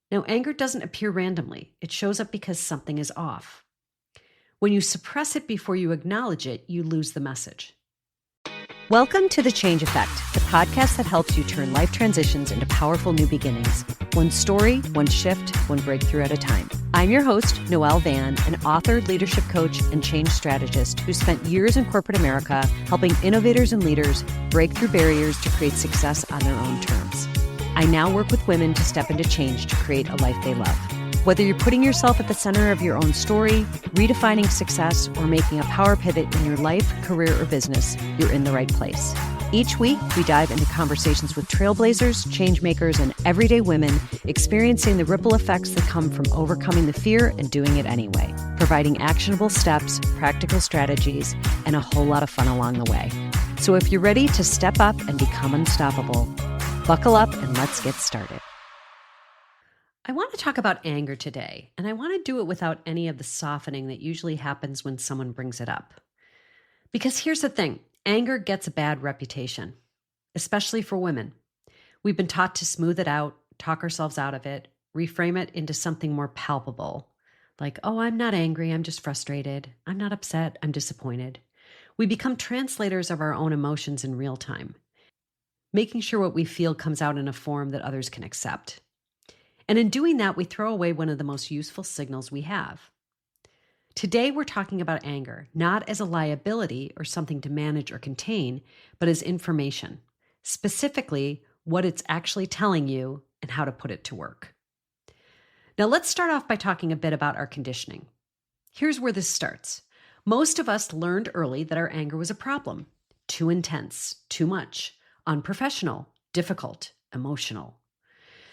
Now, anger doesn't appear randomly. It shows up because something is off. When you suppress it before you acknowledge it, you lose the message. Welcome to The Change Effect, the podcast that helps you turn life transitions into powerful new beginnings. One story, one shift, one breakthrough at a time. I'm your host, Noelle Van, an author, leadership coach, and change strategist who spent years in corporate America helping innovators and leaders break through barriers to create success on their own terms. I now work with women to step into change to create a life they love. Whether you're putting yourself at the center of your own story, redefining success, or making a power pivot in your life, career, or business, you're in the right place. Each week, we dive into conversations with trailblazers, change makers, and everyday women experiencing the ripple effects that come from overcoming the fear and doing it anyway, providing actionable steps, practical strategies, and a whole lot of fun along the way. So if you're ready to step up and become unstoppable, buckle up and let's get started. I want to talk about anger today, and I want to do it without any of the softening that usually happens when someone brings it up. Because here's the thing, anger gets a bad reputation, especially for women. We've been taught to smooth it out, talk ourselves out of it, reframe it into something more palpable, like, oh, I'm not angry, I'm just frustrated. I'm not upset, I'm disappointed. We become translators of our own emotions in real time, making sure what we feel comes out in a form that others can accept. And in doing that, we throw away one of the most useful signals we have. Today, we're talking about anger, not as a liability or something to manage or contain, but as information, specifically what it's actually telling you and how to put it to work. Now, let's start off by talking a bit about our conditioning. Here's where this starts. Most of us learned early that our anger was a problem. Too intense, too much, unprofessional, difficult, emotional.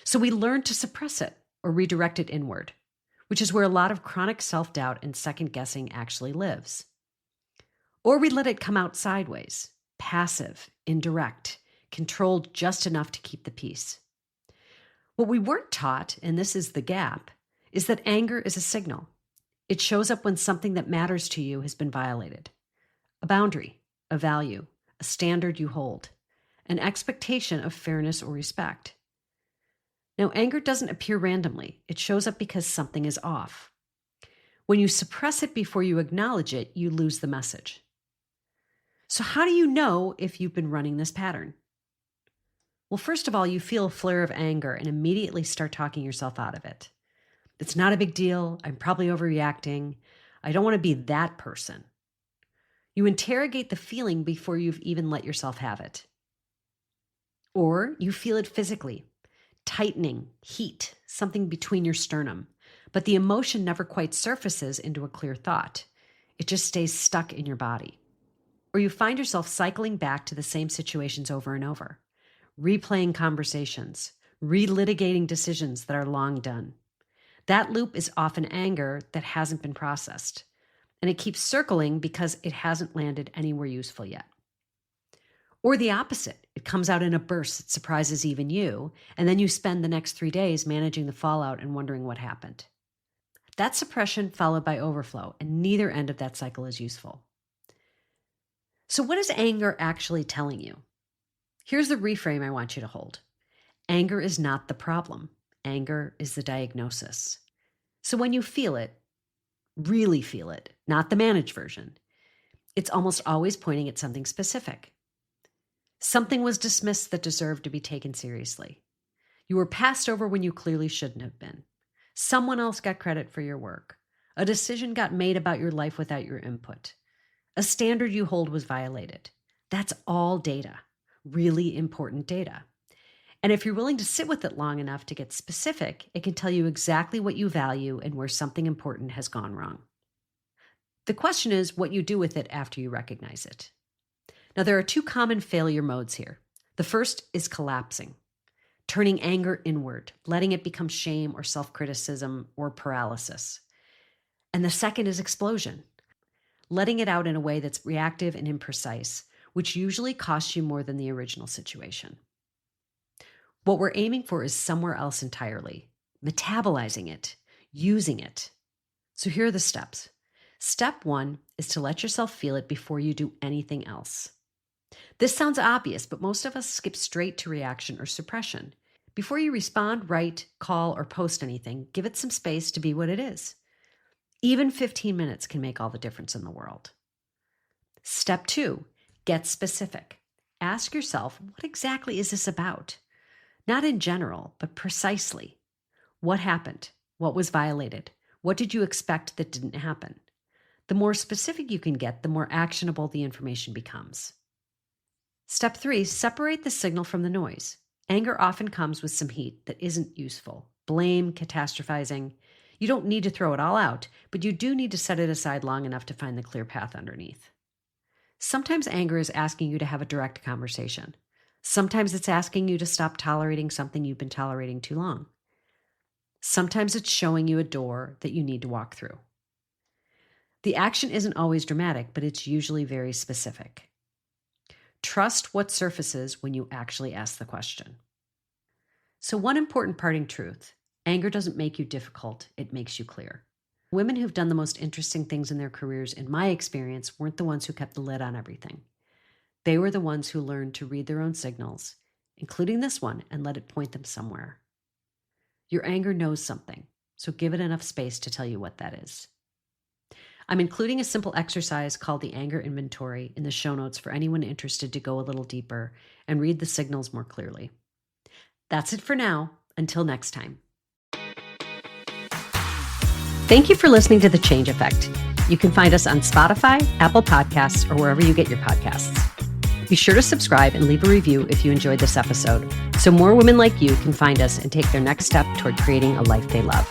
So we learned to suppress it or redirect it inward, which is where a lot of chronic self-doubt and second-guessing actually lives. Or we let it come out sideways, passive, indirect, controlled just enough to keep the peace. What we weren't taught, and this is the gap, is that anger is a signal. It shows up when something that matters to you has been violated. A boundary, a value, a standard you hold, an expectation of fairness or respect. Now, anger doesn't appear randomly. It shows up because something is off. When you suppress it before you acknowledge it, you lose the message. So how do you know if you've been running this pattern? Well, first of all, you feel a flare of anger and immediately start talking yourself out of it. It's not a big deal. I'm probably overreacting. I don't want to be that person. You interrogate the feeling before you've even let yourself have it. Or you feel it physically. Tightening, heat, something between your sternum, but the emotion never quite surfaces into a clear thought. It just stays stuck in your body. Or you find yourself cycling back to the same situations over and over, replaying conversations, relitigating decisions that are long done. That loop is often anger that hasn't been processed, and it keeps circling because it hasn't landed anywhere useful yet. Or the opposite, it comes out in a burst that surprises even you, and then you spend the next 3 days managing the fallout and wondering what happened. That's suppression followed by overflow, and neither end of that cycle is useful. So what is anger actually telling you? Here's the reframe I want you to hold. Anger is not the problem. Anger is the diagnosis. So when you feel it, really feel it, not the managed version, it's almost always pointing at something specific. Something was dismissed that deserved to be taken seriously. You were passed over when you clearly shouldn't have been. Someone else got credit for your work. A decision got made about your life without your input. A standard you hold was violated. That's all data, really important data. And if you're willing to sit with it long enough to get specific, it can tell you exactly what you value and where something important has gone wrong. The question is what you do with it after you recognize it. Now, there are two common failure modes here. The first is collapsing, turning anger inward, letting it become shame or self-criticism or paralysis. And the second is explosion, letting it out in a way that's reactive and imprecise, which usually costs you more than the original situation. What we're aiming for is somewhere else entirely, metabolizing it, using it. So here are the steps. Step 1 is to let yourself feel it before you do anything else. This sounds obvious, but most of us skip straight to reaction or suppression Before you respond, write, call, or post anything, give it some space to be what it is. Even 15 minutes can make all the difference in the world. Step 2, get specific. Ask yourself, what exactly is this about? Not in general, but precisely. What happened? What was violated? What did you expect that didn't happen? The more specific you can get, the more actionable the information becomes. Step 3, separate the signal from the noise. Anger often comes with some heat that isn't useful. Blame, catastrophizing. You don't need to throw it all out, but you do need to set it aside long enough to find the clear path underneath. Sometimes anger is asking you to have a direct conversation. Sometimes it's asking you to stop tolerating something you've been tolerating too long. Sometimes it's showing you a door that you need to walk through. The action isn't always dramatic, but it's usually very specific. Trust what surfaces when you actually ask the question. So one important parting truth, anger doesn't make you difficult, it makes you clear. Women who've done the most interesting things in their careers, in my experience, weren't the ones who kept the lid on everything. They were the ones who learned to read their own signals, including this one, and let it point them somewhere. Your anger knows something, so give it enough space to tell you what that is. I'm including a simple exercise called the Anger Inventory in the show notes for anyone interested to go a little deeper and read the signals more clearly. That's it for now. Until next time. Thank you for listening to The Change Effect. You can find us on Spotify, Apple Podcasts, or wherever you get your podcasts. Be sure to subscribe and leave a review if you enjoyed this episode, so more women like you can find us and take their next step toward creating a life they love.